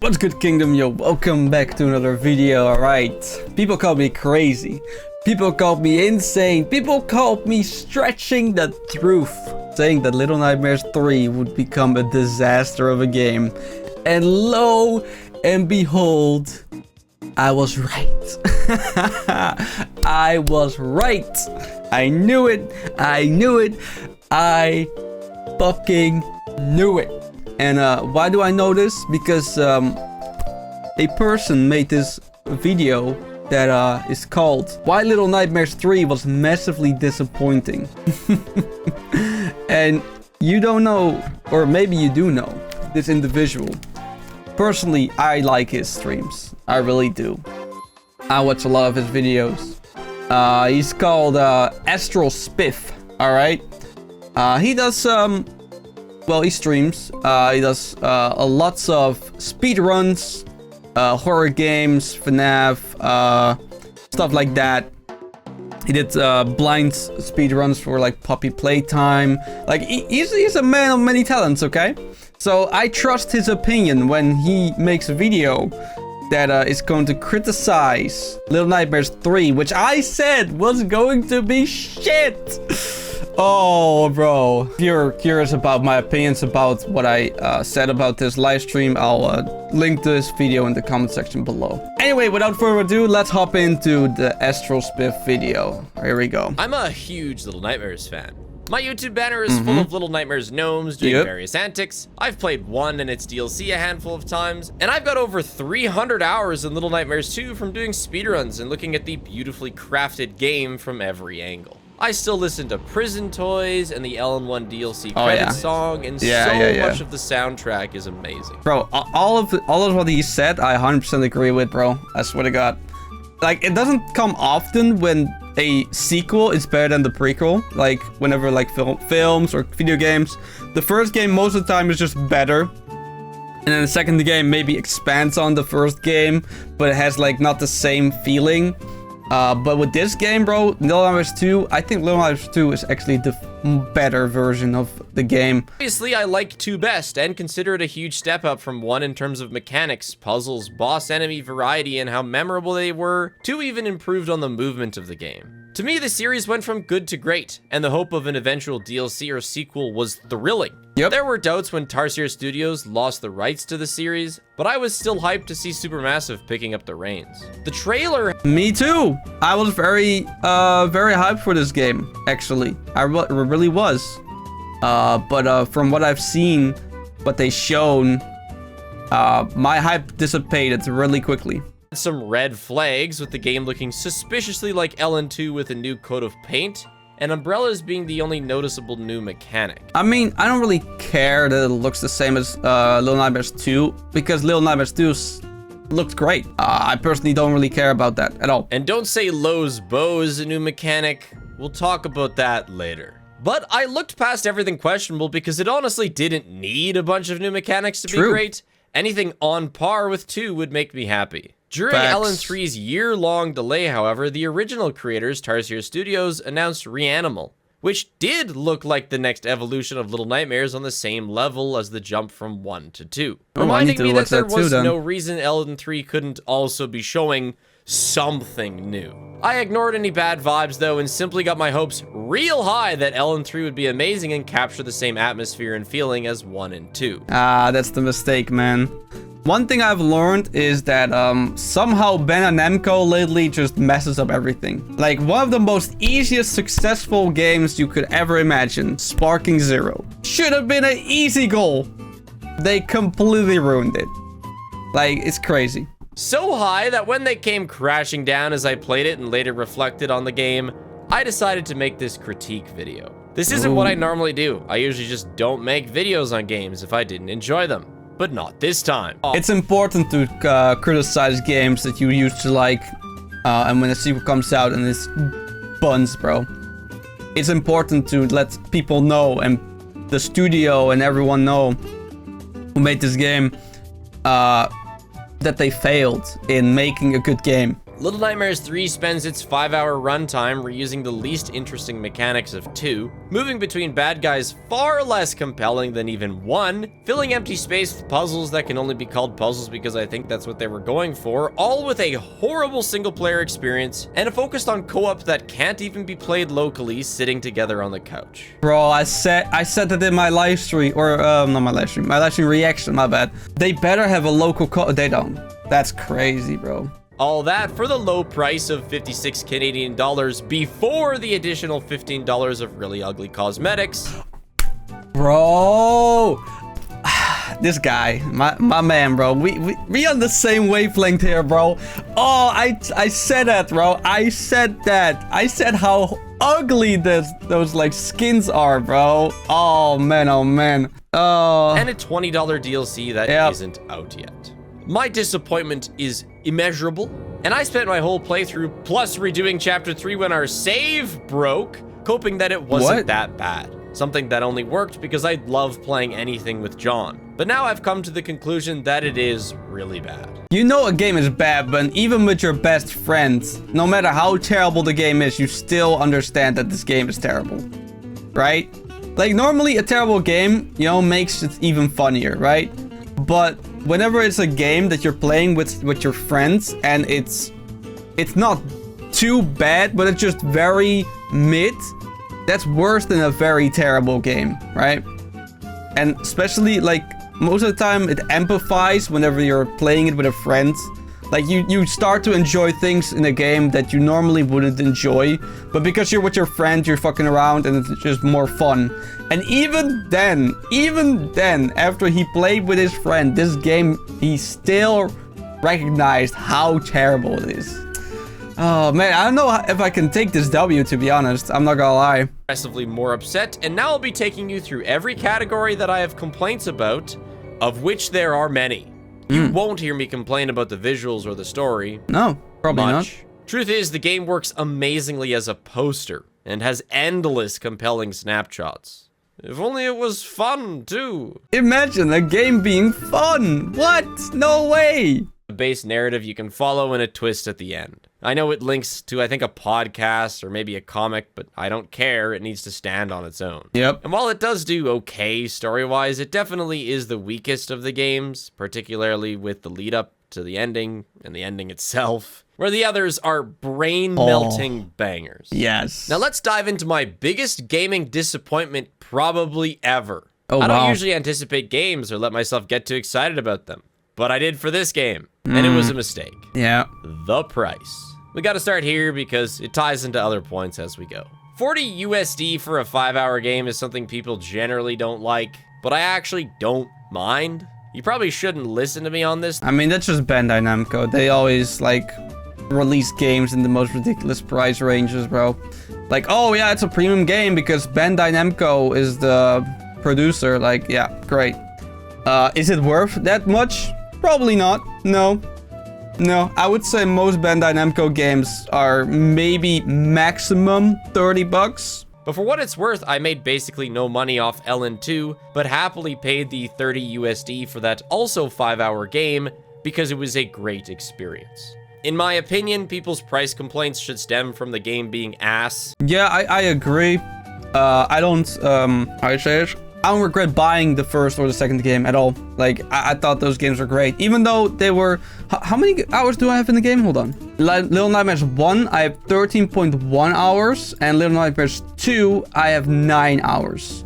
What's good, Kingdom? Yo, welcome back to another video. Alright, people call me crazy, people called me insane, people called me stretching the truth, saying that Little Nightmares 3 would become a disaster of a game. And lo and behold, I was right. I was right. I knew it. I knew it. I fucking knew it. And why do I know this? Because a person made this video that is called Why Little Nightmares 3 was massively disappointing. And you don't know, or maybe you do know, this individual. Personally, I like his streams. I really do. I watch a lot of his videos. He's called Astral Spiff. Alright. He does well, he streams. He does lots of speedruns, horror games, FNAF, stuff like that. He did blind speedruns for like Puppy Playtime. Like he's a man of many talents, okay? So I trust his opinion when he makes a video that is going to criticize Little Nightmares 3, which I said was going to be shit. Oh, bro. If you're curious about my opinions about what I said about this live stream, I'll link to this video in the comment section below. Anyway, without further ado, let's hop into the Astral Spiff video. Here we go. I'm a huge Little Nightmares fan. My YouTube banner is full of Little Nightmares gnomes doing various antics. I've played 1 and its DLC a handful of times, and I've got over 300 hours in Little Nightmares 2 from doing speedruns and looking at the beautifully crafted game from every angle. I still listen to Prison Toys and the LN1 DLC credits song, and much of the soundtrack is amazing. Bro, all of what he said, I 100% agree with, bro. I swear to God. Like, it doesn't come often when a sequel is better than the prequel. Like, whenever, like, films or video games. The first game, most of the time, is just better. And then the second game maybe expands on the first game, but it has, like, not the same feeling. But with this game, bro, Little Nightmares 2, I think Little Nightmares 2 is actually the better version of the game. Obviously, I like 2 best and consider it a huge step up from 1 in terms of mechanics, puzzles, boss enemy variety, and how memorable they were. 2 even improved on the movement of the game. To me, the series went from good to great, and the hope of an eventual DLC or sequel was thrilling. There were doubts when Tarsier Studios lost the rights to the series, but I was still hyped to see Supermassive picking up the reins. The trailer... Me too! I was very hyped for this game, actually. I really was. But from what I've seen, what they shown, my hype dissipated really quickly. Some red flags, with the game looking suspiciously like LN2 with a new coat of paint, and umbrellas being the only noticeable new mechanic. I mean, I don't really care that it looks the same as Little Nightmares 2, because Little Nightmares 2 looks great. I personally don't really care about that at all. And don't say Lowe's bow is a new mechanic. We'll talk about that later. But I looked past everything questionable because it honestly didn't need a bunch of new mechanics to be great. Anything on par with 2 would make me happy. During LN3's year-long delay, however, the original creators, Tarsier Studios, announced Reanimal, which did look like the next evolution of Little Nightmares on the same level as the jump from 1 to 2. Reminding me that there was no reason LN3 couldn't also be showing something new. I ignored any bad vibes, though, and simply got my hopes real high that LN3 would be amazing and capture the same atmosphere and feeling as 1 and 2. That's the mistake, man. One thing I've learned is that somehow Bandai Namco lately just messes up everything. Like, one of the most easiest successful games you could ever imagine, Sparking Zero, should have been an easy goal. They completely ruined it. Like, it's crazy. So high that when they came crashing down as I played it and later reflected on the game, I decided to make this critique video. This isn't what I normally do. I usually just don't make videos on games if I didn't enjoy them. But not this time. It's important to criticize games that you used to like, and when a sequel comes out and it's buns, bro. It's important to let people know, and the studio and everyone know who made this game, that they failed in making a good game. Little Nightmares 3 spends its 5-hour runtime reusing the least interesting mechanics of 2, moving between bad guys far less compelling than even 1, filling empty space with puzzles that can only be called puzzles because I think that's what they were going for, all with a horrible single-player experience, and a focus on co-op that can't even be played locally, sitting together on the couch. Bro, I said that in my live stream, or not my live stream reaction, my bad. They better have a local they don't. That's crazy, bro. All that for the low price of 56 Canadian dollars before the additional $15 of really ugly cosmetics. Bro, this guy, my man, bro. We on the same wavelength here, bro. Oh, I said that, bro. I said that. I said how ugly those like skins are, bro. Oh man, oh man. And a $20 DLC that isn't out yet. My disappointment is immeasurable, and I spent my whole playthrough plus redoing chapter 3 when our save broke, hoping that it wasn't that bad. Something that only worked because I love playing anything with John. But now I've come to the conclusion that it is really bad. You know a game is bad, but even with your best friends, no matter how terrible the game is, you still understand that this game is terrible, right? Like normally a terrible game, you know, makes it even funnier, right? But whenever it's a game that you're playing with your friends and it's not too bad, but it's just very mid, that's worse than a very terrible game, right? And especially like most of the time it amplifies whenever you're playing it with a friend. Like you start to enjoy things in a game that you normally wouldn't enjoy, but because you're with your friend, you're fucking around and it's just more fun. And even then, after he played with his friend, this game, he still recognized how terrible it is. Oh man, I don't know if I can take this W, to be honest. I'm not gonna lie. Progressively more upset, and now I'll be taking you through every category that I have complaints about, of which there are many. You won't hear me complain about the visuals or the story. No, probably not. Truth is, the game works amazingly as a poster and has endless compelling snapshots. If only it was fun, too. Imagine a game being fun. What? No way. The base narrative you can follow and a twist at the end. I know it links to, I think, a podcast or maybe a comic, but I don't care. It needs to stand on its own. Yep. And while it does do okay story-wise, it definitely is the weakest of the games, particularly with the lead-up to the ending and the ending itself, where the others are brain-melting bangers. Yes. Now let's dive into my biggest gaming disappointment probably ever. Oh, I don't wow. usually anticipate games or let myself get too excited about them, but I did for this game, and it was a mistake. Yeah. The price. We gotta start here because it ties into other points as we go. 40 USD for a 5-hour game is something people generally don't like, but I actually don't mind. You probably shouldn't listen to me on this. I mean, that's just Bandai Namco. They always, like, release games in the most ridiculous price ranges, bro. Like, oh, yeah, it's a premium game because Bandai Namco is the producer. Like, yeah, great. Is it worth that much? Probably not. No. No, I would say most Bandai Namco games are maybe maximum 30 bucks. But for what it's worth, I made basically no money off LN2, but happily paid the 30 USD for that also 5-hour game because it was a great experience. In my opinion, people's price complaints should stem from the game being ass. Yeah, I agree. I don't, I don't regret buying the first or the second game at all. Like, I thought those games were great. Even though they were... How many hours do I have in the game? Hold on. Little Nightmares 1, I have 13.1 hours. And Little Nightmares 2, I have 9 hours.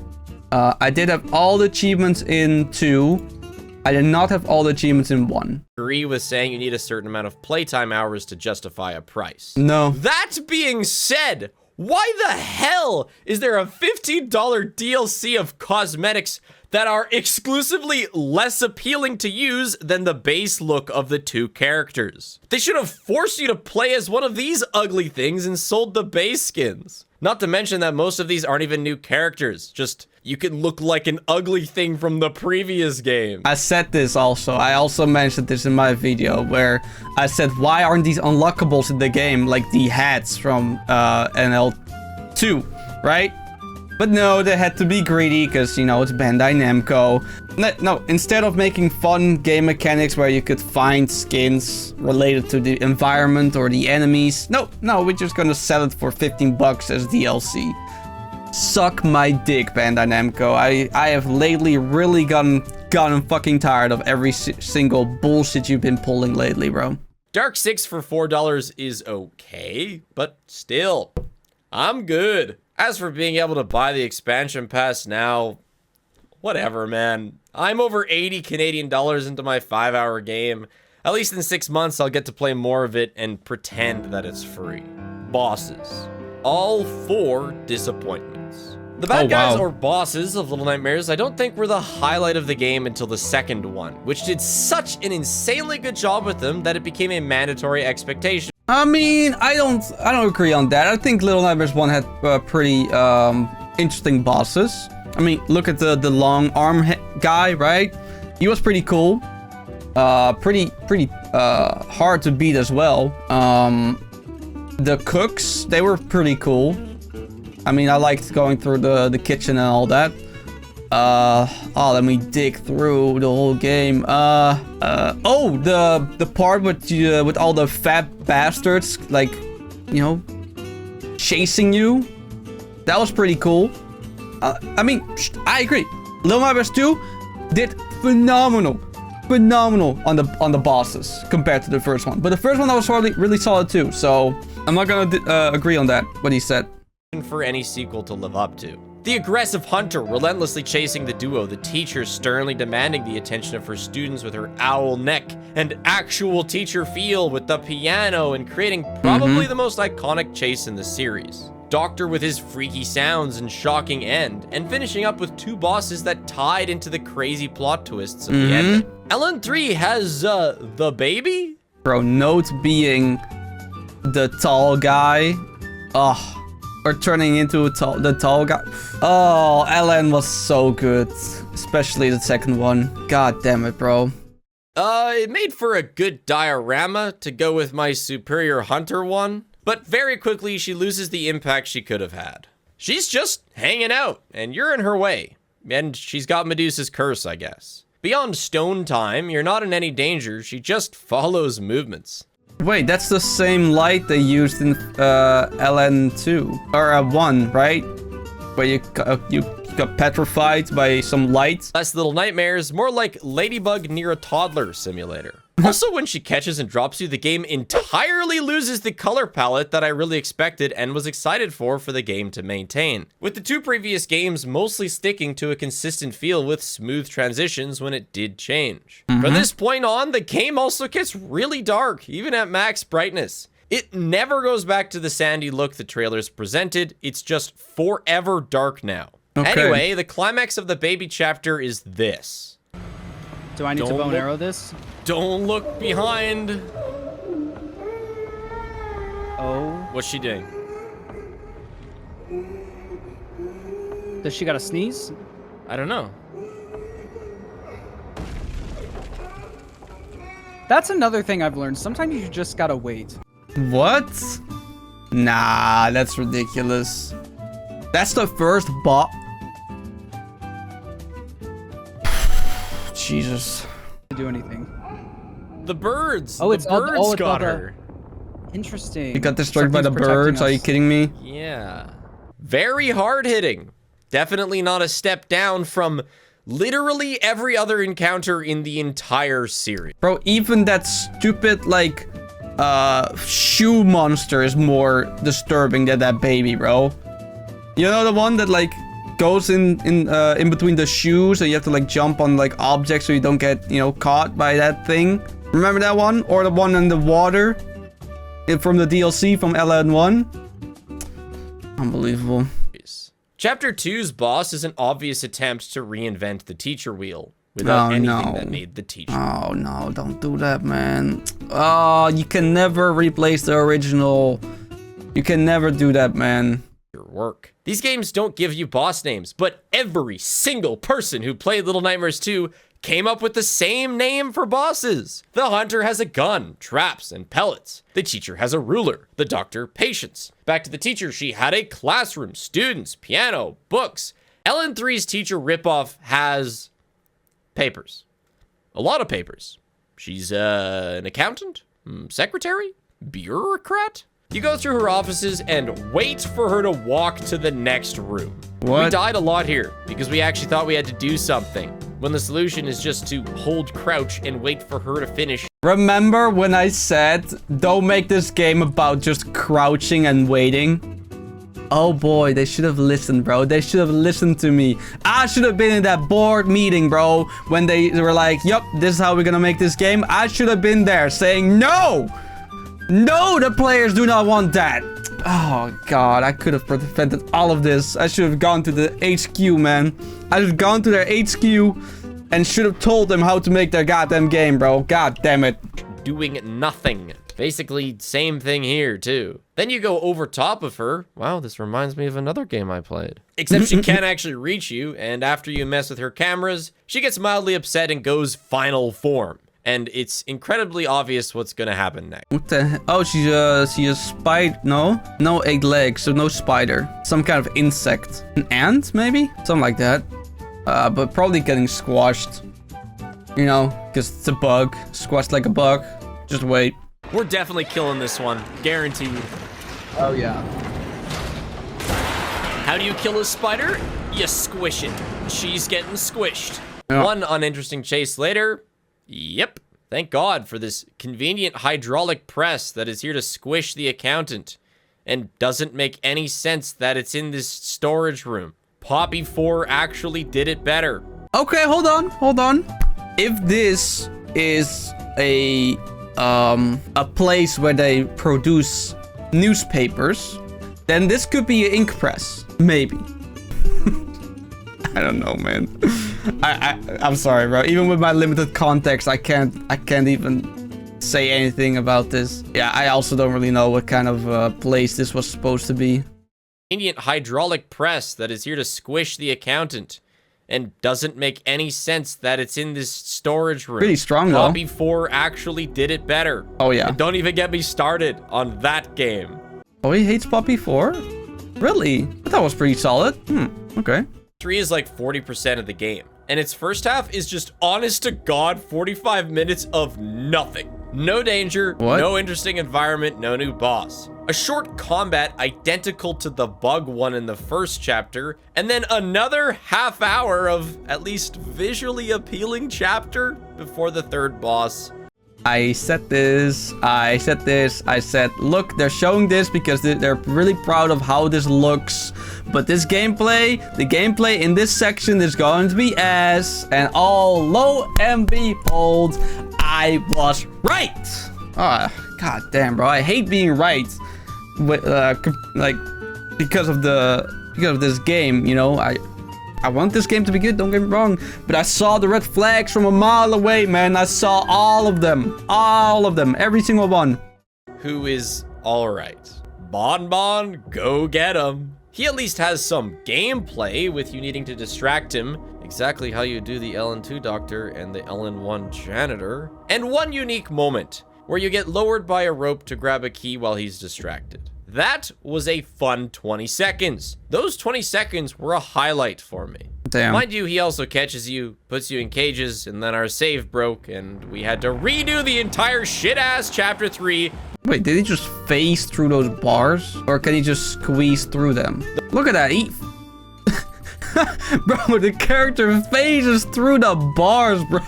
I did have all the achievements in 2. I did not have all the achievements in 1. Agree with saying you need a certain amount of playtime hours to justify a price. No. That being said... why the hell is there a $15 DLC of cosmetics that are exclusively less appealing to use than the base look of the two characters? They should have forced you to play as one of these ugly things and sold the base skins. Not to mention that most of these aren't even new characters, just you can look like an ugly thing from the previous game. I said this also. I also mentioned this in my video where I said, why aren't these unlockables in the game like the hats from NL2, right? But no, they had to be greedy because, you know, it's Bandai Namco. No, instead of making fun game mechanics where you could find skins related to the environment or the enemies, no, we're just gonna sell it for 15 bucks as DLC. Suck my dick, Bandai Namco. I have lately really gotten fucking tired of every single bullshit you've been pulling lately, bro. Dark 6 for $4 is okay, but still, I'm good. As for being able to buy the expansion pass now, whatever, man. I'm over 80 Canadian dollars into my 5-hour game. At least in 6 months, I'll get to play more of it and pretend that it's free. Bosses. All 4 disappointments. The bad guys or bosses of Little Nightmares, I don't think were the highlight of the game until the second one, which did such an insanely good job with them that it became a mandatory expectation. I mean, I don't agree on that. I think Little Nightmares 1 had pretty interesting bosses. I mean, look at the long arm guy, right? He was pretty cool. Pretty hard to beat as well. The cooks, they were pretty cool. I mean, I liked going through the kitchen and all that. Let me dig through the whole game. The part with all the fat bastards, like, you know, chasing you. That was pretty cool. I mean, I agree. Little Nightmares 2 did phenomenal on the bosses compared to the first one. But the first one that was really solid too. So I'm not gonna agree on that, what he said. For any sequel to live up to. The aggressive hunter relentlessly chasing the duo, the teacher sternly demanding the attention of her students with her owl neck, and actual teacher feel with the piano, and creating probably the most iconic chase in the series. Doctor with his freaky sounds and shocking end, and finishing up with 2 bosses that tied into the crazy plot twists of the ending. LN3 has, the baby? Bro, Note being the tall guy. Ugh. Or turning into the tall guy. Oh, LN was so good. Especially the second one. God damn it, bro. It made for a good diorama to go with my superior hunter one. But very quickly, she loses the impact she could have had. She's just hanging out, and you're in her way. And she's got Medusa's curse, I guess. Beyond stone time, you're not in any danger. She just follows movements. Wait, that's the same light they used in LN2 or 1, right? Where you got petrified by some light. Less Little Nightmares, more like Ladybug near a toddler simulator. Also, when she catches and drops you, the game entirely loses the color palette that I really expected and was excited for the game to maintain. With the 2 previous games mostly sticking to a consistent feel with smooth transitions when it did change. From this point on, the game also gets really dark, even at max brightness. It never goes back to the sandy look the trailers presented, it's just forever dark now. Okay. Anyway, the climax of the baby chapter is this. Do I need to bow and arrow this? Don't look behind. Oh. What's she doing? Does she got a sneeze? I don't know. That's another thing I've learned. Sometimes you just gotta wait. What? Nah, that's ridiculous. That's the first bot. Jesus. To do anything. The birds. Oh, it's the birds all got her. Interesting. You got destroyed by the birds? Are you kidding me? Yeah. Very hard hitting. Definitely not a step down from literally every other encounter in the entire series. Bro, even that stupid, like, shoe monster is more disturbing than that baby, bro. You know the one that, like, goes in between the shoes and you have to, like, jump on, like, objects so you don't get, you know, caught by that thing? Remember that one? Or the one in the water from the DLC from LN1? Unbelievable. Chapter 2's boss is an obvious attempt to reinvent the teacher wheel without anything that made the teacher. Oh no, don't do that, man. Oh, you can never replace the original. You can never do that, man. Your work. These games don't give you boss names, but every single person who played Little Nightmares 2 came up with the same name for bosses. The hunter has a gun, traps, and pellets. The teacher has a ruler. The doctor, patience. Back to the teacher, she had a classroom, students, piano, books. LN3's teacher ripoff has papers. A lot of papers. She's an accountant, secretary, bureaucrat. You go through her offices and wait for her to walk to the next room. What? We died a lot here because we actually thought we had to do something, when the solution is just to hold crouch and wait for her to finish. Remember when I said, don't make this game about just crouching and waiting? Oh boy, they should have listened, bro. They should have listened to me. I should have been in that board meeting, bro, when they were like, yup, this is how we're gonna make this game. I should have been there saying, no! No, the players do not want that. Oh god, I could have prevented all of this. I should have gone to the HQ, man. I should have gone to their HQ and should have told them how to make their goddamn game, bro. God damn it. Doing nothing. Basically, same thing here, too. Then you go over top of her. Wow, this reminds me of another game I played. Except she can't actually reach you, and after you mess with her cameras, she gets mildly upset and goes final form. And it's incredibly obvious what's gonna happen next. What the oh, she's a spider. No 8 legs, so no spider. Some kind of insect. An ant, maybe? Something like that. But probably getting squashed. You know, because it's a bug. Squashed like a bug. Just wait. We're definitely killing this one. Guaranteed. Oh, yeah. How do you kill a spider? You squish it. She's getting squished. Yeah. One uninteresting chase later. Yep. Thank God for this convenient hydraulic press that is here to squish the accountant. And doesn't make any sense that it's in this storage room. Poppy 4 actually did it better. Okay, hold on. If this is a place where they produce newspapers, then this could be an ink press, maybe. I don't know, man. I'm sorry, bro. Even with my limited context, I can't even say anything about this. Yeah, I also don't really know what kind of place this was supposed to be. Convenient hydraulic press that is here to squish the accountant. And doesn't make any sense that it's in this storage room. Pretty strong, though. Poppy 4 actually did it better. Oh, yeah. And don't even get me started on that game. Oh, he hates Poppy 4? Really? I thought it was pretty solid. Okay. 3 is like 40% of the game. And its first half is just honest to God 45 minutes of nothing. No danger, What? no interesting environment, no new boss. A short combat identical to the bug one in the first chapter, and then another half hour of at least visually appealing chapter before the third boss. I said, look, they're showing this because they're really proud of how this looks. But this gameplay, the gameplay in this section is going to be ass. And lo and behold, I was right. Ah, god damn, bro. I hate being right. Like, because of this game, you know, I want this game to be good, don't get me wrong, but I saw the red flags from a mile away, man. I saw all of them, every single one. Who is alright? Bon, go get him. He at least has some gameplay with you needing to distract him, exactly how you do the LN2 doctor and the LN1 janitor, and one unique moment where you get lowered by a rope to grab a key while he's distracted. That was a fun 20 seconds. Those 20 seconds were a highlight for me. Damn. Mind you, he also catches you, puts you in cages, and then our save broke, and we had to redo the entire shit-ass chapter 3. Wait, did he just phase through those bars? Or can he just squeeze through them? Look at that, bro, the character phases through the bars, bro.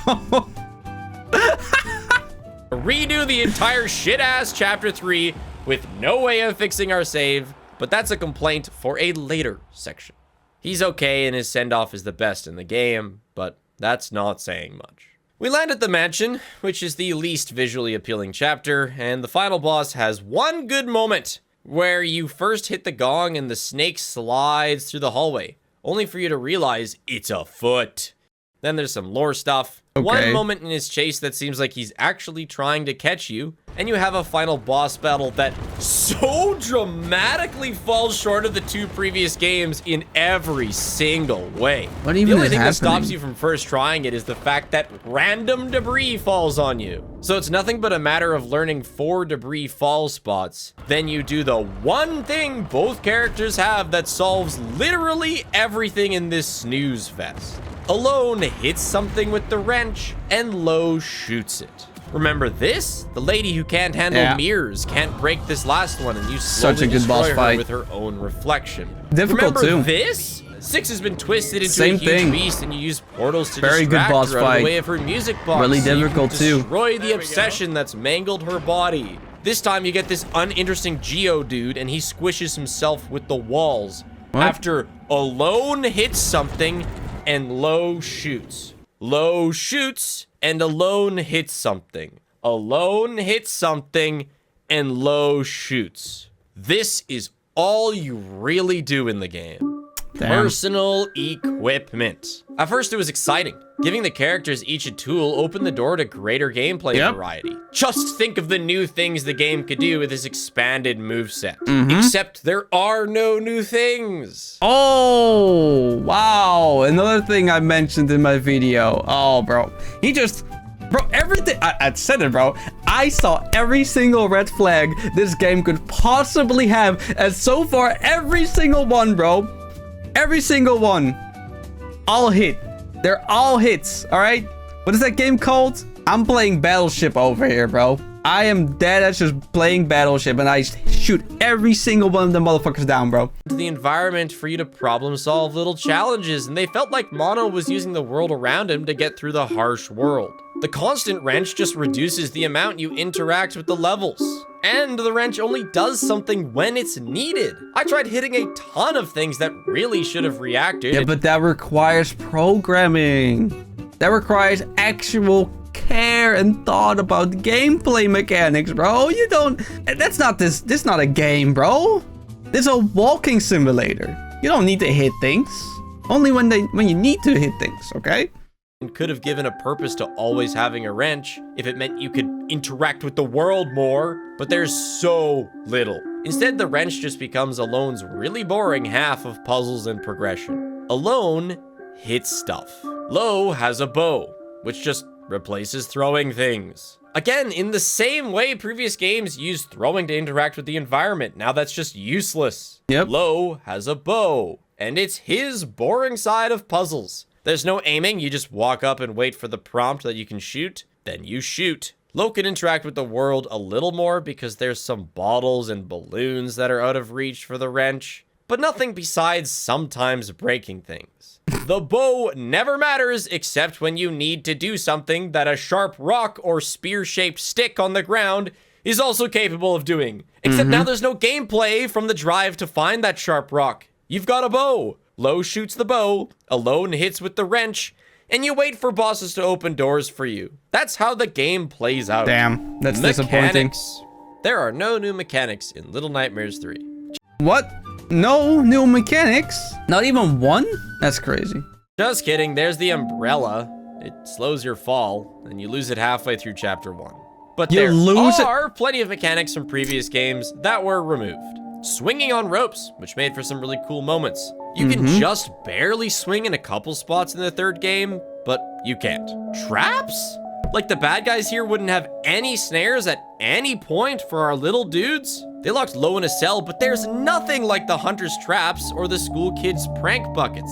Redo the entire shit-ass chapter 3 with no way of fixing our save, but that's a complaint for a later section. He's okay and his send-off is the best in the game, but that's not saying much. We land at the mansion, which is the least visually appealing chapter, and the final boss has one good moment where you first hit the gong and the snake slides through the hallway, only for you to realize it's a foot. Then there's some lore stuff. Okay. One moment in his chase that seems like he's actually trying to catch you, and you have a final boss battle that so dramatically falls short of the 2 previous games in every single way. What even the only is thing that stops happening? you from first trying it is the fact that random debris falls on you. So it's nothing but a matter of learning 4 debris fall spots. Then you do the one thing both characters have that solves literally everything in this snooze fest. Alone hits something with the wrench, and Low shoots it. Remember this? The lady who can't handle mirrors can't break this last one, and you slowly Such a good boss destroy her fight. with her own reflection. Difficult Remember too. this? Six has been twisted into Same a huge thing. beast, and you use portals to Very good distract boss her out of fight. the way of her music box. Really so you can difficult too. destroy the obsession that's mangled her body. This time you get this uninteresting Geo dude, and he squishes himself with the walls. What? After Alone hits something, and Low shoots. Low shoots, and Alone hits something. Alone hits something, and Low shoots. This is all you really do in the game. Damn. Personal equipment. At first, it was exciting. Giving the characters each a tool opened the door to greater gameplay variety. Just think of the new things the game could do with this expanded moveset. Except there are no new things. Oh, wow. Another thing I mentioned in my video. Oh, bro. Bro, everything. I said it, bro. I saw every single red flag this game could possibly have. And so far, every single one, bro. Every single one. All hit. They're all hits, all right? What is that game called? I'm playing Battleship over here, bro. I am dead as just playing Battleship, and I shoot every single one of the motherfuckers down, bro. The environment for you to problem solve little challenges, and they felt like Mono was using the world around him to get through the harsh world. The constant wrench just reduces the amount you interact with the levels. And the wrench only does something when it's needed. I tried hitting a ton of things that really should have reacted. Yeah, but that requires programming. That requires actual care and thought about gameplay mechanics, bro. You don't... That's not this... This is not a game, bro. This is a walking simulator. You don't need to hit things. Only when you need to hit things, okay? And could have given a purpose to always having a wrench if it meant you could interact with the world more, but there's so little. Instead, the wrench just becomes Alone's really boring half of puzzles and progression. Alone hits stuff. Low has a bow, which just replaces throwing things. Again, in the same way previous games used throwing to interact with the environment, now that's just useless. Yep. Low has a bow, and it's his boring side of puzzles. There's no aiming, you just walk up and wait for the prompt that you can shoot, then you shoot. Low can interact with the world a little more because there's some bottles and balloons that are out of reach for the wrench, but nothing besides sometimes breaking things. The bow never matters except when you need to do something that a sharp rock or spear-shaped stick on the ground is also capable of doing. Except now there's no gameplay from the drive to find that sharp rock. You've got a bow. Low shoots the bow, Alone hits with the wrench, and you wait for bosses to open doors for you. That's how the game plays out. Damn, that's disappointing. Mechanics. There are no new mechanics in Little Nightmares 3. What? No new mechanics? Not even one? That's crazy. Just kidding, there's the umbrella. It slows your fall, and you lose it halfway through chapter 1. But You there lose it- are plenty of mechanics from previous games that were removed. Swinging on ropes, which made for some really cool moments. You can just barely swing in a couple spots in the third game, but you can't. Traps? Like the bad guys here wouldn't have any snares at any point for our little dudes. They locked Low in a cell, but there's nothing like the hunter's traps or the school kids' prank buckets.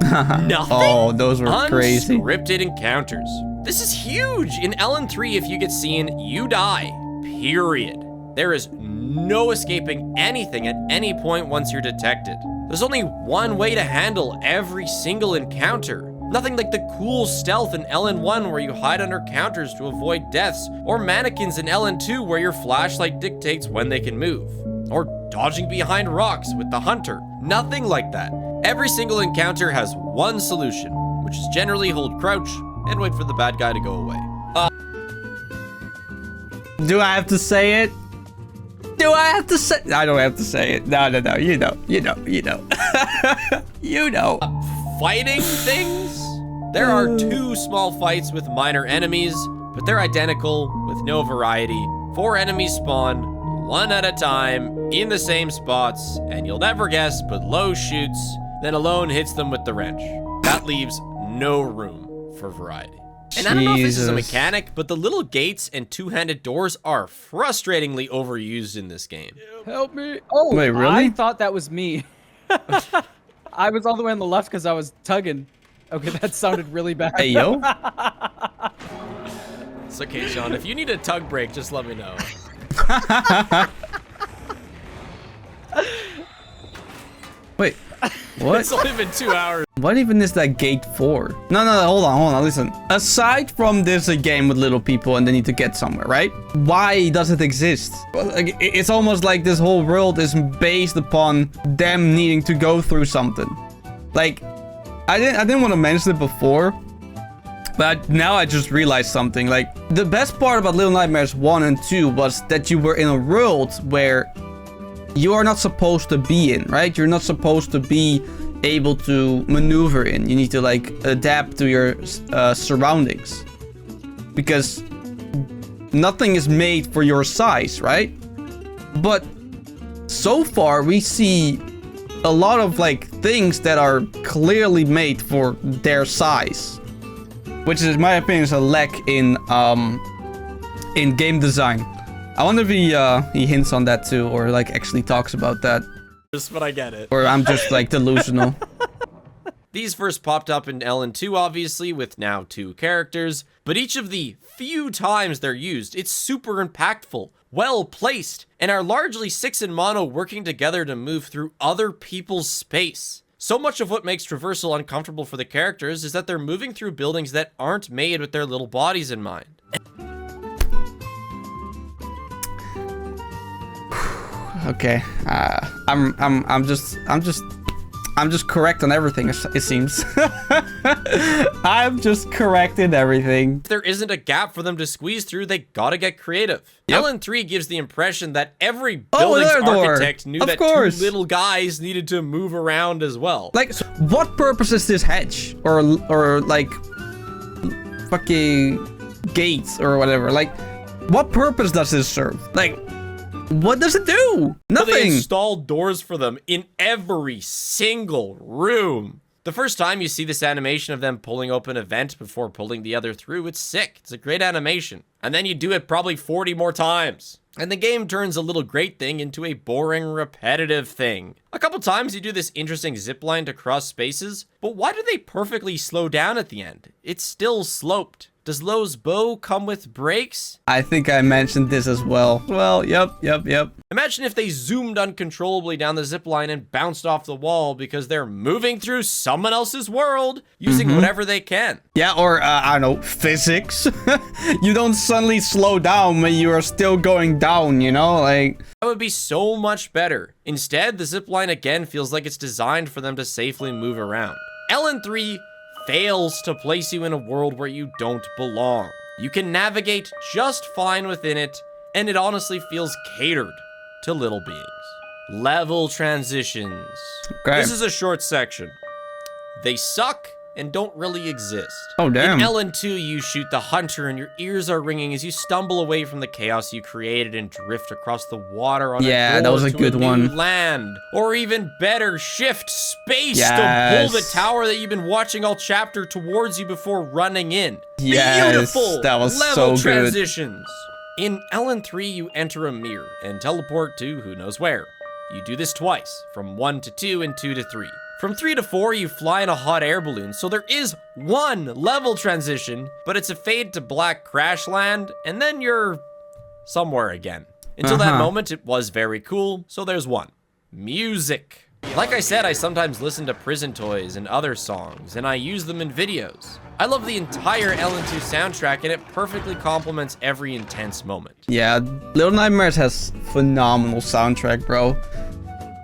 Nothing? Oh, those were crazy. Unscripted encounters. This is huge. In LN3, if you get seen, you die. Period. There is no escaping anything at any point once you're detected. There's only one way to handle every single encounter. Nothing like the cool stealth in LN1 where you hide under counters to avoid deaths, or mannequins in LN2 where your flashlight dictates when they can move, or dodging behind rocks with the hunter. Nothing like that. Every single encounter has one solution, which is generally hold crouch and wait for the bad guy to go away. Do I have to say it? Do I have to say? I don't have to say it. No, you know. You know. Fighting things? There are two small fights with minor enemies, but they're identical with no variety 4 enemies spawn, one at a time, in the same spots, and you'll never guess, but Low shoots, then Alone hits them with the wrench. That leaves no room for variety. And I don't know if this is a mechanic, but the little gates and two-handed doors are frustratingly overused in this game. Help me. Oh, wait, really? I thought that was me. I was all the way on the left because I was tugging. Okay, that sounded really bad. Hey, yo. It's okay, Sean. If you need a tug break, just let me know. Wait, what? It's only been 2 hours. What even is that gate for? No, hold on, listen. Aside from this a game with little people and they need to get somewhere, right? Why does it exist? Well, like, it's almost like this whole world is based upon them needing to go through something. Like, I didn't want to mention it before, but now I just realized something. Like, the best part about Little Nightmares 1 and 2 was that you were in a world where you are not supposed to be in, right? You're not supposed to be able to maneuver in. You need to like adapt to your surroundings, because nothing is made for your size, right? But so far we see a lot of like things that are clearly made for their size, which is, in my opinion, is a lack in game design. I wonder if he hints on that too, or like actually talks about that. But I get it. Or I'm just like delusional. These first popped up in LN2, obviously, with now 2 characters, but each of the few times they're used, it's super impactful, well placed, and are largely 6 in mono working together to move through other people's space. So much of what makes traversal uncomfortable for the characters is that they're moving through buildings that aren't made with their little bodies in mind. Okay, I'm just correct on everything. It seems. I'm just correct in everything. If there isn't a gap for them to squeeze through, they gotta get creative. Yep. LN3 gives the impression that every building's architect knew that 2 little guys needed to move around as well. Like, what purpose is this hedge or like fucking gates or whatever? Like, what purpose does this serve? Like, what does it do? Nothing. So they installed doors for them in every single room. The first time you see this animation of them pulling open a vent before pulling the other through, it's sick. It's a great animation. And then you do it probably 40 more times. And the game turns a little great thing into a boring, repetitive thing. A couple times you do this interesting zipline to cross spaces, but why do they perfectly slow down at the end? It's still sloped. Does Low's bow come with brakes? I think I mentioned this as well. Well, yep. Imagine if they zoomed uncontrollably down the zipline and bounced off the wall because they're moving through someone else's world using whatever they can. Yeah, or, I don't know, physics. You don't suddenly slow down when you are still going down, you know? Like, that would be so much better. Instead, the zipline again feels like it's designed for them to safely move around. LN3 fails to place you in a world where you don't belong. You can navigate just fine within it, and it honestly feels catered to little beings. Level transitions. okay. This is a short section. They suck and don't really exist. Oh, damn. In LN2, you shoot the hunter and your ears are ringing as you stumble away from the chaos you created and drift across the water on Yeah, a that was a to good new one. land. Or even better, shift space to Yes. pull the tower that you've been watching all chapter towards you before running in. Yes, Beautiful that was level so good. transitions. In LN3, you enter a mirror and teleport to who knows where. You do this twice, from 1 to 2 and 2 to 3. From 3 to 4, you fly in a hot air balloon, so there is one level transition, but it's a fade to black crash land, and then you're somewhere again. Until that moment, it was very cool, so there's one. Music. Like I said, I sometimes listen to Prison Toys and other songs, and I use them in videos. I love the entire LN2 soundtrack, and it perfectly complements every intense moment. Yeah, Little Nightmares has phenomenal soundtrack, bro.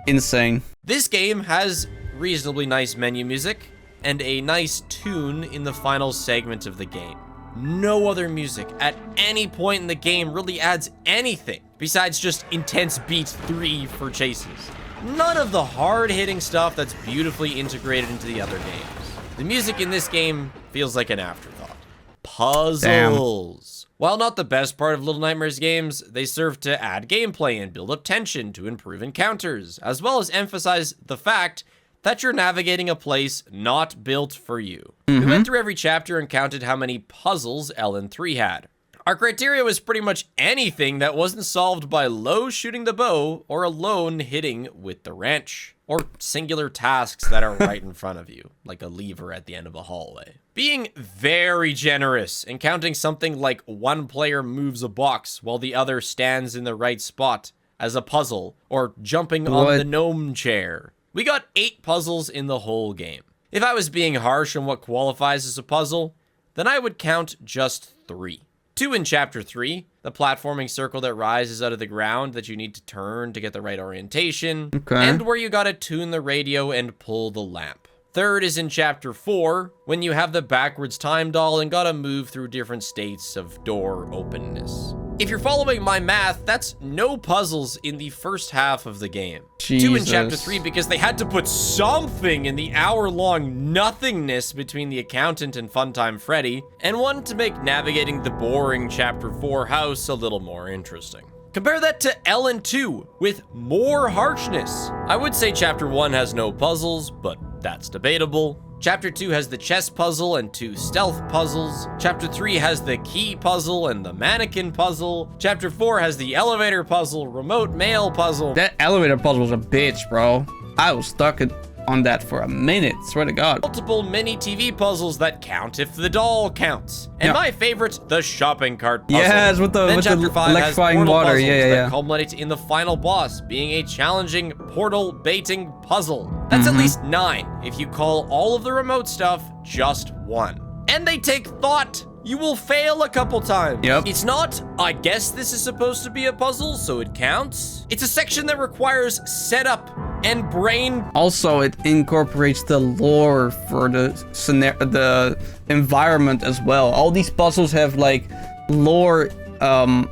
Insane. This game has reasonably nice menu music, and a nice tune in the final segment of the game. No other music at any point in the game really adds anything besides just intense beats 3 for chases. None of the hard-hitting stuff that's beautifully integrated into the other games. The music in this game feels like an afterthought. Puzzles. While not the best part of Little Nightmares games, they serve to add gameplay and build up tension to improve encounters, as well as emphasize the fact that you're navigating a place not built for you. We went through every chapter and counted how many puzzles LN3 had. Our criteria was pretty much anything that wasn't solved by Low shooting the bow or Alone hitting with the wrench, or singular tasks that are right in front of you, like a lever at the end of a hallway. Being very generous and counting something like one player moves a box while the other stands in the right spot as a puzzle, or jumping on the gnome chair. We got 8 puzzles in the whole game. If I was being harsh on what qualifies as a puzzle, then I would count just 3. 2 in Chapter 3, the platforming circle that rises out of the ground that you need to turn to get the right orientation, and where you gotta tune the radio and pull the lamp. 3rd is in Chapter 4, when you have the backwards time doll and gotta move through different states of door openness. If you're following my math, that's no puzzles in the first half of the game. Jesus. 2 in Chapter 3 because they had to put something in the hour-long nothingness between the accountant and Funtime Freddy, and 1 to make navigating the boring Chapter 4 house a little more interesting. Compare that to LN2 with more harshness. I would say Chapter 1 has no puzzles, but that's debatable. Chapter 2 has the chess puzzle and 2 stealth puzzles. Chapter 3 has the key puzzle and the mannequin puzzle. Chapter 4 has the elevator puzzle, remote mail puzzle. That elevator puzzle was a bitch, bro. I was stuck on that for a minute, swear to God. Multiple mini TV puzzles that count if the doll counts. And my favorite, the shopping cart puzzle. Yes, with the Chapter 5 has electrifying portal water, puzzles yeah. that culminate in the final boss being a challenging portal baiting puzzle. That's at least 9 if you call all of the remote stuff just 1. And they take thought. You will fail a couple times. Yep. It's not, I guess this is supposed to be a puzzle, so it counts. It's a section that requires setup and brain. Also, it incorporates the lore for the environment as well. All these puzzles have like lore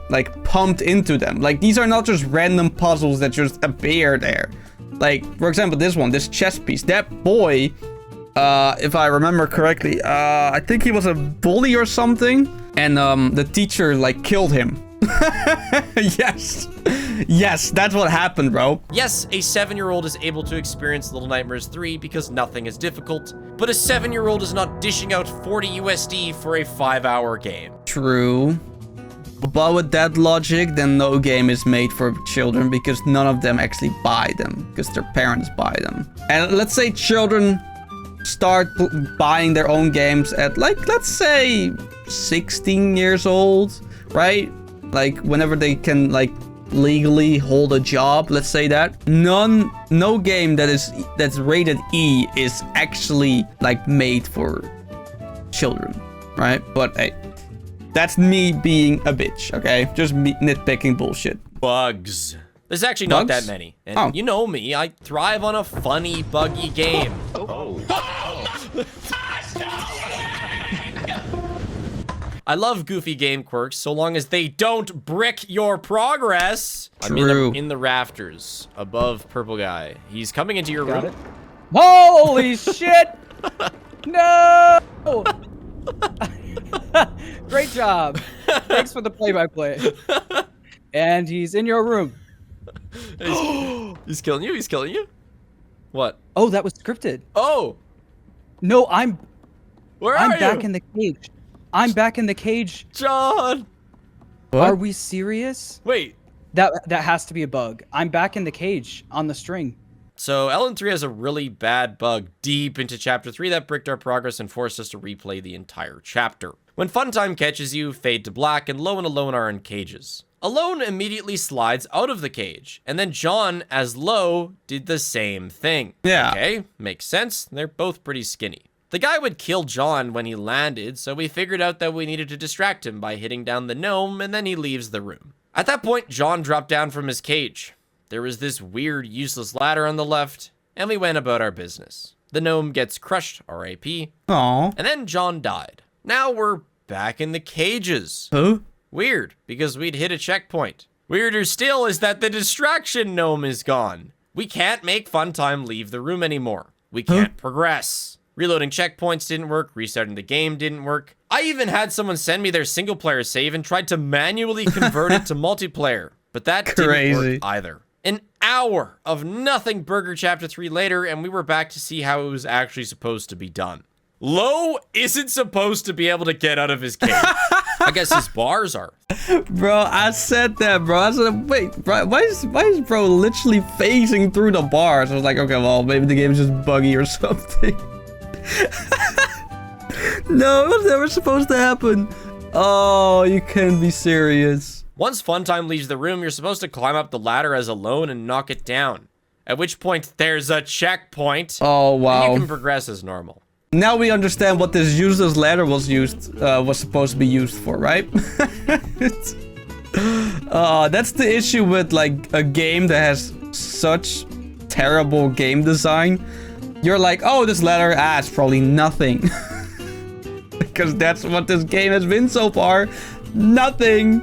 like pumped into them. Like these are not just random puzzles that just appear there. Like, for example, this chess piece, that boy, if I remember correctly, I think he was a bully or something, and the teacher like killed him. Yes, that's what happened, bro. Yes, a 7-year-old is able to experience Little Nightmares 3 because nothing is difficult, but a 7-year-old is not dishing out 40 USD for a 5-hour game. True. But with that logic, then no game is made for children because none of them actually buy them, because their parents buy them. And let's say children start buying their own games at, like, let's say 16 years old, right? Like, whenever they can, like, legally hold a job, let's say that. No game that's rated E is actually, like, made for children, right? But, hey, that's me being a bitch, okay? Just me nitpicking bullshit. Bugs. There's actually not Bugs? that many. And you know me, I thrive on a funny, buggy game. I love goofy game quirks so long as they don't brick your progress. True. I'm in the rafters above Purple Guy. He's coming into your room. Holy shit! No! Great job. Thanks for the play-by-play. And he's in your room. He's killing you? He's killing you? What? Oh, that was scripted. Oh! No, Where are I'm you? back in the cage. I'm back in the cage. John! What? Are we serious? Wait. That has to be a bug. I'm back in the cage on the string. So LN3 has a really bad bug deep into Chapter 3 that bricked our progress and forced us to replay the entire chapter. When Funtime catches you, fade to black, and Low and Alone are in cages. Alone immediately slides out of the cage, and then John, as Low, did the same thing. Yeah. Okay, makes sense. They're both pretty skinny. The guy would kill John when he landed, so we figured out that we needed to distract him by hitting down the gnome, and then he leaves the room. At that point, John dropped down from his cage. There was this weird, useless ladder on the left, and we went about our business. The gnome gets crushed, R.I.P. Aww. And then John died. Now we're back in the cages. Huh? Weird, because we'd hit a checkpoint. Weirder still is that the distraction gnome is gone. We can't make Funtime leave the room anymore. We can't progress. Reloading checkpoints didn't work, restarting the game didn't work. I even had someone send me their single player save and tried to manually convert it to multiplayer, but that didn't work either. An hour of nothing Burger Chapter 3 later, and we were back to see how it was actually supposed to be done. Lo isn't supposed to be able to get out of his cage. I guess his bars are. Bro, I said that, bro. I said, wait, bro, why is bro literally phasing through the bars? I was like, okay, well, maybe the game's just buggy or something. No, it was never supposed to happen. Oh, you can't be serious. Once Funtime leaves the room, you're supposed to climb up the ladder as alone and knock it down. At which point, there's a checkpoint. Oh, wow. And you can progress as normal. Now we understand what this useless ladder was supposed to be used for, right? That's the issue with like a game that has such terrible game design. You're like, oh, this ladder, it's probably nothing. Because that's what this game has been so far. Nothing.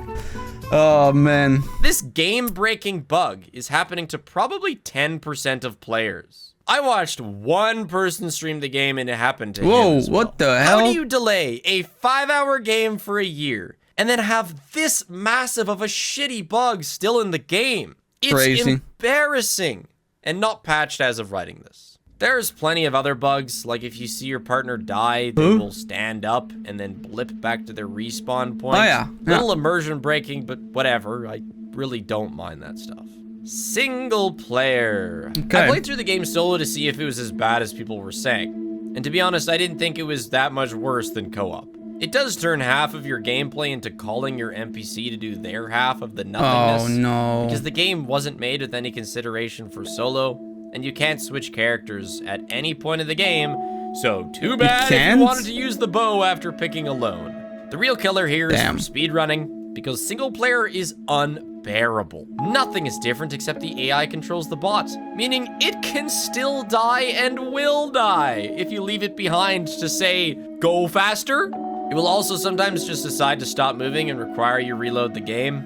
Oh, man. This game-breaking bug is happening to probably 10% of players. I watched one person stream the game and it happened to him as well. What the hell? How do you delay a 5-hour game for a year and then have this massive of a shitty bug still in the game? It's crazy. Embarrassing and not patched as of writing this. There's plenty of other bugs, like if you see your partner die, they will stand up and then blip back to their respawn point. Oh, yeah. Little immersion breaking, but whatever. I really don't mind that stuff. Single player. Okay. I played through the game solo to see if it was as bad as people were saying. And to be honest, I didn't think it was that much worse than co-op. It does turn half of your gameplay into calling your NPC to do their half of the nothingness. Oh, no. Because the game wasn't made with any consideration for solo, and you can't switch characters at any point in the game, so too bad if you wanted to use the bow after picking alone. The real killer here is from speedrunning, because single player is unbearable. Nothing is different except the AI controls the bot, meaning it can still die and will die if you leave it behind to say, go faster. It will also sometimes just decide to stop moving and require you reload the game.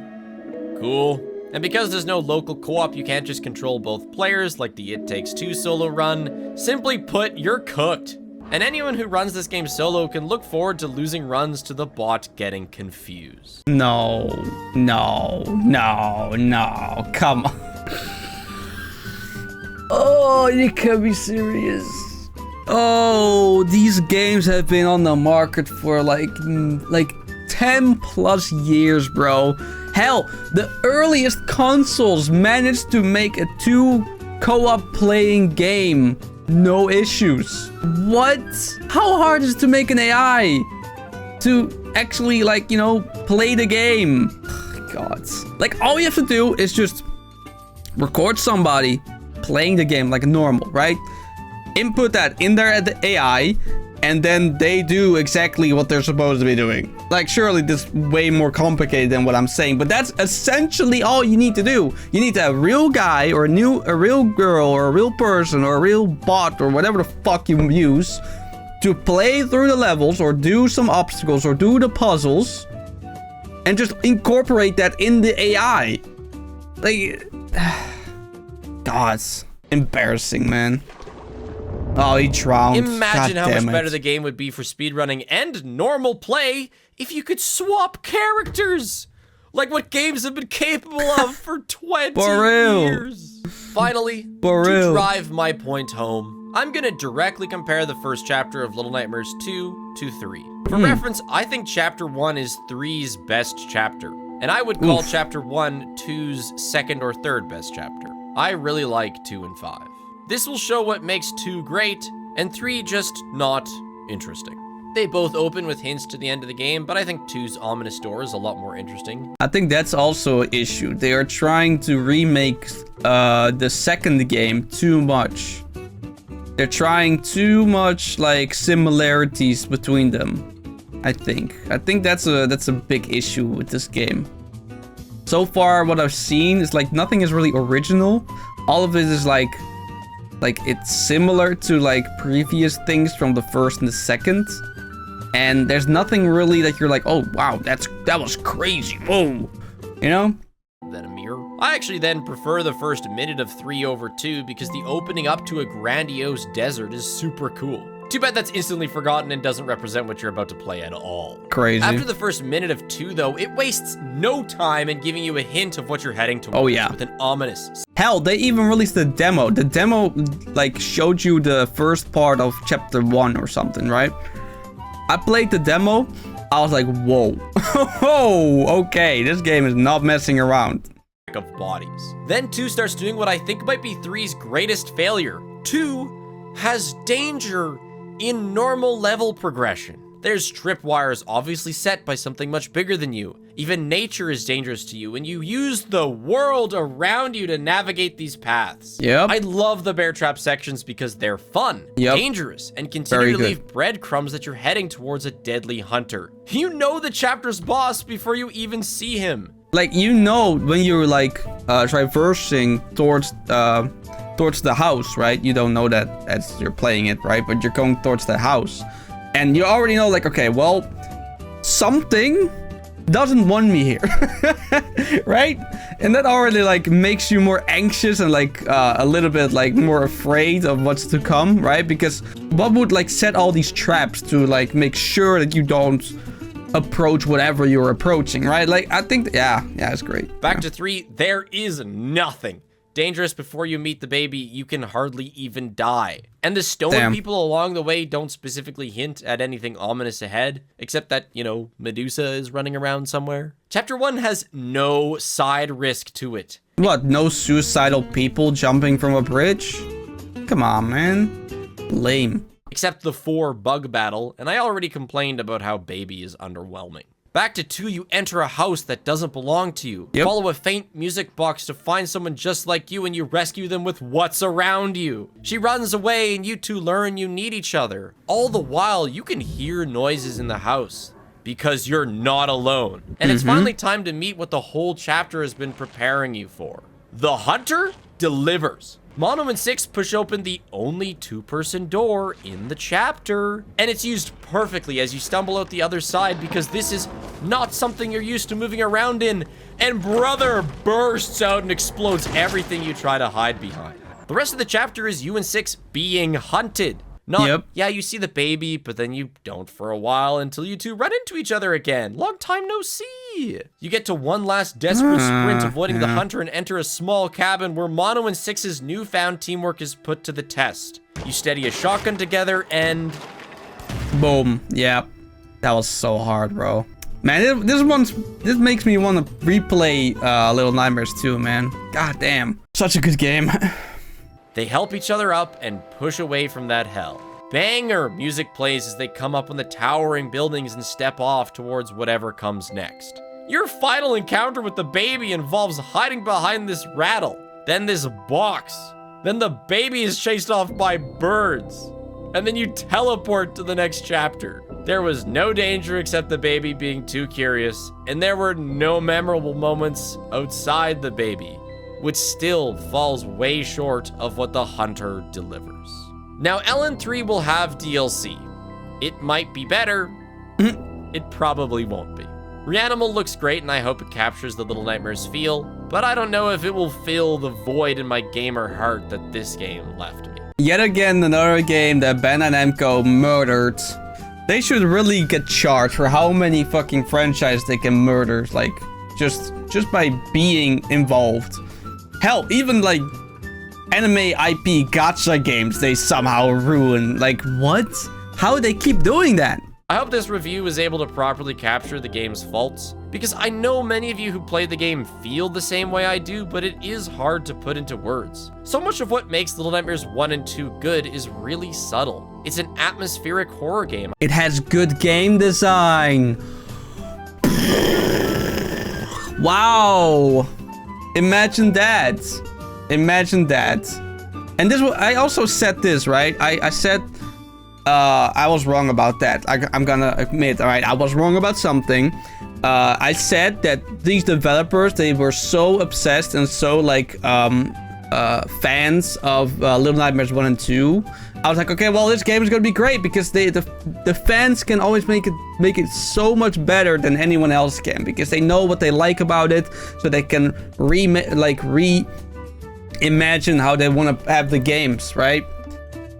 Cool. And because there's no local co-op, you can't just control both players like the It Takes Two solo run. Simply put, you're cooked. And anyone who runs this game solo can look forward to losing runs to the bot getting confused. No, come on. Oh, you can't be serious. Oh, these games have been on the market for like 10 plus years, bro. Hell, the earliest consoles managed to make a 2 co-op playing game. No issues. What? How hard is it to make an AI to actually, like, you know, play the game? God. Like, all you have to do is just record somebody playing the game like normal, right? Input that in there at the AI, and then they do exactly what they're supposed to be doing. Like, surely this is way more complicated than what I'm saying, but that's essentially all you need to do. You need to have a real guy or a real girl or a real person or a real bot or whatever the fuck you use to play through the levels or do some obstacles or do the puzzles and just incorporate that in the AI. Like, God, it's embarrassing, man. Oh, he drowned. Imagine how much better the game would be for speedrunning and normal play if you could swap characters. Like what games have been capable of for 20 years. Finally, to drive my point home, I'm gonna directly compare the first chapter of Little Nightmares 2 to 3. For reference, I think chapter 1 is 3's best chapter. And I would call chapter 1 2's second or third best chapter. I really like 2 and 5. This will show what makes 2 great, and 3 just not interesting. They both open with hints to the end of the game, but I think 2's ominous door is a lot more interesting. I think that's also an issue. They are trying to remake the second game too much. They're trying too much, like, similarities between them, I think. I think that's a big issue with this game. So far, what I've seen is, like, nothing is really original. All of it is, like it's similar to like previous things from the first and the second, and there's nothing really that you're like, oh wow, that was crazy, whoa, you know. Then a mirror. I actually then prefer the first minute of 3 over 2 because the opening up to a grandiose desert is super cool. Too bad that's instantly forgotten and doesn't represent what you're about to play at all. Crazy. After the first minute of 2, though, it wastes no time in giving you a hint of what you're heading towards. Oh, yeah. With an ominous... Hell, they even released the demo. The demo, like, showed you the first part of chapter 1 or something, right? I played the demo. I was like, whoa. Oh, okay. This game is not messing around. Of bodies. Then 2 starts doing what I think might be 3's greatest failure. 2 has danger in normal level progression. There's tripwires obviously set by something much bigger than you. Even nature is dangerous to you, and you use the world around you to navigate these paths. Yep. I love the bear trap sections because they're fun, dangerous, and continue to leave breadcrumbs that you're heading towards a deadly hunter. You know the chapter's boss before you even see him. Like, you know when you're, like, traversing towards the house, right? You don't know that as you're playing it, right? But you're going towards the house. And you already know, like, okay, well, something doesn't want me here, right? And that already, like, makes you more anxious and, like, a little bit, like, more afraid of what's to come, right? Because what would, like, set all these traps to, like, make sure that you don't approach whatever you're approaching, right? Like, I think, yeah, it's great. Back to 3, there is nothing. Dangerous before you meet the baby, you can hardly even die. And the stone people along the way don't specifically hint at anything ominous ahead, except that, you know, Medusa is running around somewhere. Chapter 1 has no side risk to it. What, no suicidal people jumping from a bridge? Come on, man. Lame. Except the 4 bug battle, and I already complained about how baby is underwhelming. Back to 2, you enter a house that doesn't belong to you. Yep. Follow a faint music box to find someone just like you, and you rescue them with what's around you. She runs away, and you 2 learn you need each other. All the while, you can hear noises in the house, because you're not alone. And it's finally time to meet what the whole chapter has been preparing you for. The hunter delivers. Mono and 6 push open the only 2-person door in the chapter, and it's used perfectly as you stumble out the other side because this is not something you're used to moving around in, and brother bursts out and explodes everything you try to hide behind. The rest of the chapter is you and 6 being hunted. Not, yeah, you see the baby, but then you don't for a while until you 2 run into each other again. Long time no see. You get to one last desperate sprint avoiding the hunter and enter a small cabin where Mono and 6's newfound teamwork is put to the test. You steady a shotgun together and... boom. Yep. That was so hard, bro. Man, this makes me want to replay Little Nightmares 2, man. God damn. Such a good game. They help each other up and push away from that hell. Banger music plays as they come up on the towering buildings and step off towards whatever comes next. Your final encounter with the baby involves hiding behind this rattle, then this box, then the baby is chased off by birds, and then you teleport to the next chapter. There was no danger except the baby being too curious, and there were no memorable moments outside the baby, which still falls way short of what the hunter delivers. Now, LN3 will have DLC. It might be better. It probably won't be. Reanimal looks great, and I hope it captures the Little Nightmares feel, but I don't know if it will fill the void in my gamer heart that this game left me. Yet again, another game that Bandai Namco murdered. They should really get charged for how many fucking franchises they can murder, like, just by being involved. Hell, even like anime IP gacha games, they somehow ruin. Like, what? How do they keep doing that? I hope this review is able to properly capture the game's faults, because I know many of you who play the game feel the same way I do, but it is hard to put into words. So much of what makes Little Nightmares 1 and 2 good is really subtle. It's an atmospheric horror game. It has good game design. Wow. Imagine that. Imagine that. And this, I also said this, right? I said I was wrong about that. I'm gonna admit, all right, I was wrong about something. I said that these developers, they were so obsessed and so like fans of Little Nightmares 1 and 2. I was like, okay, well, this game is gonna be great because the fans can always make it so much better than anyone else can, because they know what they like about it, so they can reimagine how they want to have the games, right?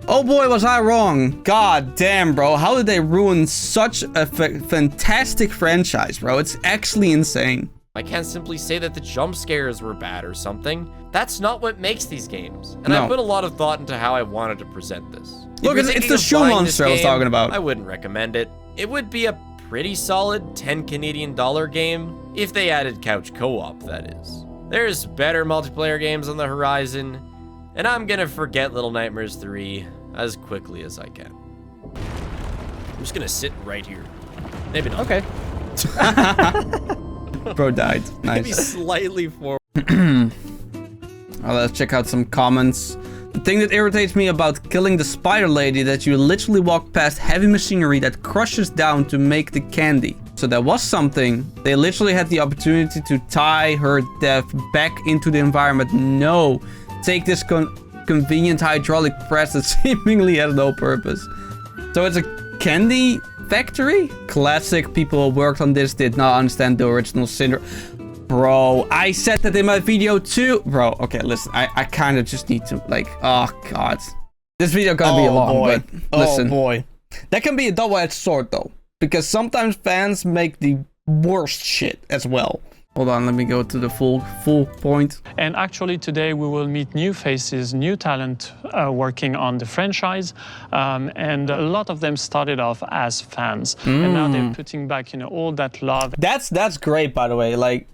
Oh boy, was I wrong. God damn, bro. How did they ruin such a fantastic franchise, bro? It's actually insane. I can't simply say that the jump scares were bad or something. That's not what makes these games. And No. I put a lot of thought into how I wanted to present this. If Look, you're it's thinking the of shoe buying monster this I was game, talking about. I wouldn't recommend it. It would be a pretty solid 10 Canadian dollar game if they added couch co-op, that is. There's better multiplayer games on the horizon, and I'm gonna forget Little Nightmares 3 as quickly as I can. I'm just gonna sit right here. Maybe not. Okay. Bro died. Maybe Nice. slightly forward. Let's check out some comments. The thing that irritates me about killing the spider lady that you literally walk past heavy machinery that crushes down to make the candy. So that was something. They literally had the opportunity to tie her death back into the environment. No. Take this convenient hydraulic press that seemingly has no purpose. So it's a candy factory? Classic people who worked on this did not understand the original syndrome. Bro, I said that in my video too. Bro, okay, listen, I kind of just need to, like, oh god. This video gonna be long, but listen. Oh boy. That can be a double-edged sword though, because sometimes fans make the worst shit as well. Hold on, let me go to the full point. And actually today we will meet new faces, new talent working on the franchise. And a lot of them started off as fans. And now they're putting back, you know, all that love. That's great, by the way. Like,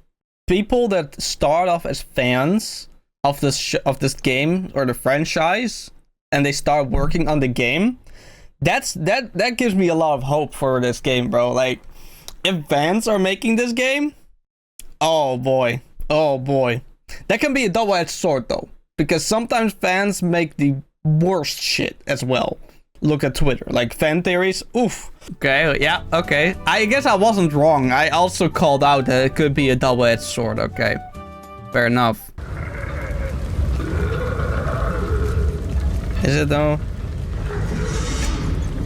people that start off as fans of this game or the franchise, and they start working on the game, that gives me a lot of hope for this game, bro. Like, if fans are making this game, oh boy, that can be a double-edged sword though, because sometimes fans make the worst shit as well. Look at Twitter, like fan theories. Oof. Okay, yeah, okay. I guess I wasn't wrong. I also called out that it could be a double-edged sword. Okay, fair enough. Is it though?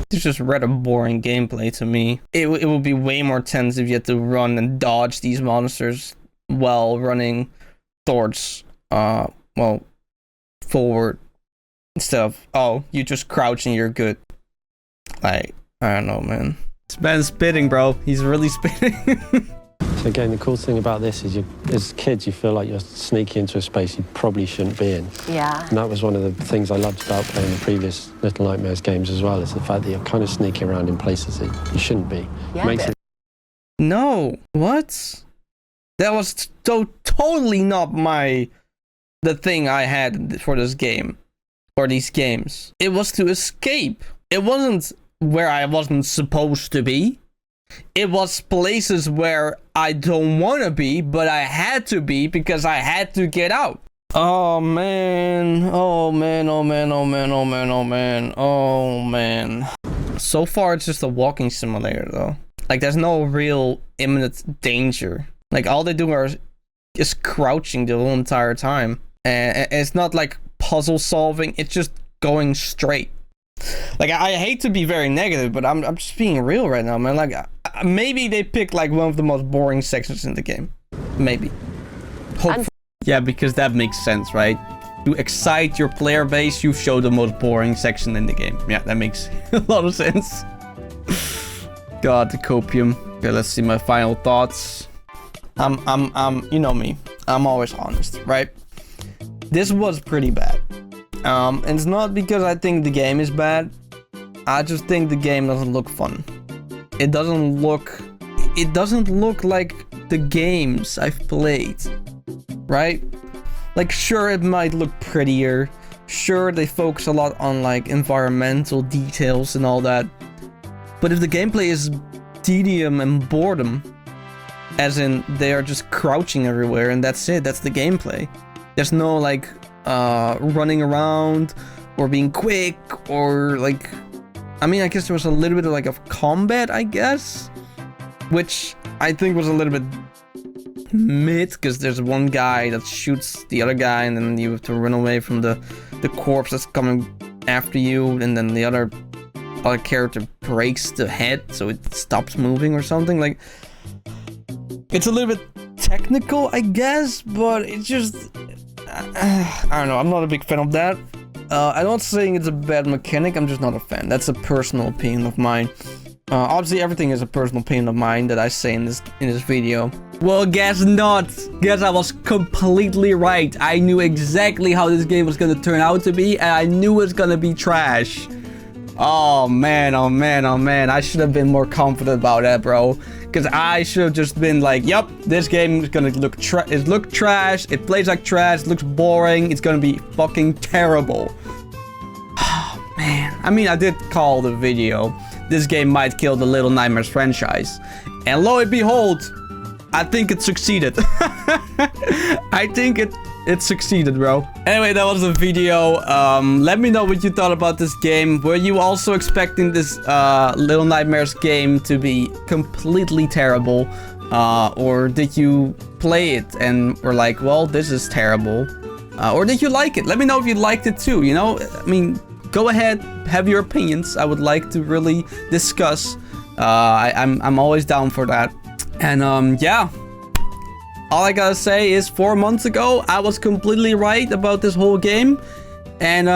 It's just rather boring gameplay to me. It would be way more tense if you had to run and dodge these monsters while running towards, well, forward. Instead of, oh, you just crouch and you're good. Like, I don't know, man. This man's spitting, bro. He's really spitting. So again, the cool thing about this is you, as kids, you feel like you're sneaking into a space you probably shouldn't be in. Yeah. And that was one of the things I loved about playing the previous Little Nightmares games as well, is the fact that you're kind of sneaking around in places that you shouldn't be. Yeah, Makes it No, what? That was totally not the thing I had for this game. Or these games. It was to escape. It wasn't where I wasn't supposed to be. It was places where I don't want to be, but I had to be because I had to get out. Oh man. Oh man, oh man, oh man, oh man, oh man, oh man. So far it's just a walking simulator though. Like, there's no real imminent danger. Like, all they do is crouching the whole entire time. And it's not like puzzle solving, it's just going straight. Like, I hate to be very negative, but I'm just being real right now, man. Like, maybe they picked like one of the most boring sections in the game. Maybe. Hopefully. Yeah, because that makes sense, right? To excite your player base, you show the most boring section in the game. Yeah, that makes a lot of sense. God, the copium. Okay, let's see my final thoughts. You know me. I'm always honest, right? This was pretty bad. And it's not because I think the game is bad. I just think the game doesn't look fun. It doesn't look like the games I've played, right? Like, sure, it might look prettier. Sure, they focus a lot on like environmental details and all that. But if the gameplay is tedium and boredom, as in they are just crouching everywhere and that's it, that's the gameplay. There's no like running around or being quick or like, I mean, I guess there was a little bit of like of combat, I guess, which I think was a little bit mid, because there's one guy that shoots the other guy and then you have to run away from the corpse that's coming after you, and then the other character breaks the head so it stops moving or something. Like, it's a little bit technical, I guess, but it's just I don't know, I'm not a big fan of that. I don't saying it's a bad mechanic, I'm just not a fan. That's a personal opinion of mine. Obviously everything is a personal opinion of mine that I say in this video. Well, guess not. Guess I was completely right. I knew exactly how this game was gonna turn out to be, and I knew it was gonna be trash. Oh man, oh man, oh man. I should have been more confident about that, bro. Because I should have just been like, yup, this game is gonna look trash, it plays like trash, it looks boring, it's gonna be fucking terrible. Oh man. I mean, I did call the video, this game might kill the Little Nightmares franchise. And lo and behold, I think it succeeded. I think it succeeded, bro. Anyway, that was the video. Let me know what you thought about this game. Were you also expecting this Little Nightmares game to be completely terrible? Or did you play it and were like, well, this is terrible? Or did you like it? Let me know if you liked it too, you know? I mean, go ahead, have your opinions. I would like to really discuss. I'm always down for that. And yeah. All I gotta say is 4 months ago, I was completely right about this whole game. And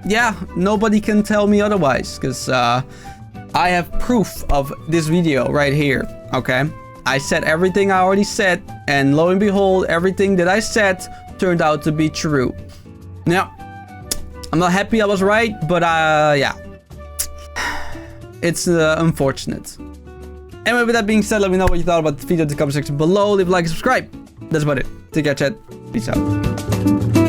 yeah, nobody can tell me otherwise. Because I have proof of this video right here, okay? I said everything I already said. And lo and behold, everything that I said turned out to be true. Now, I'm not happy I was right, but yeah. It's unfortunate. Anyway, with that being said, let me know what you thought about the video in the comment section below. Leave a like and subscribe. That's about it. Take care, chat. Peace out.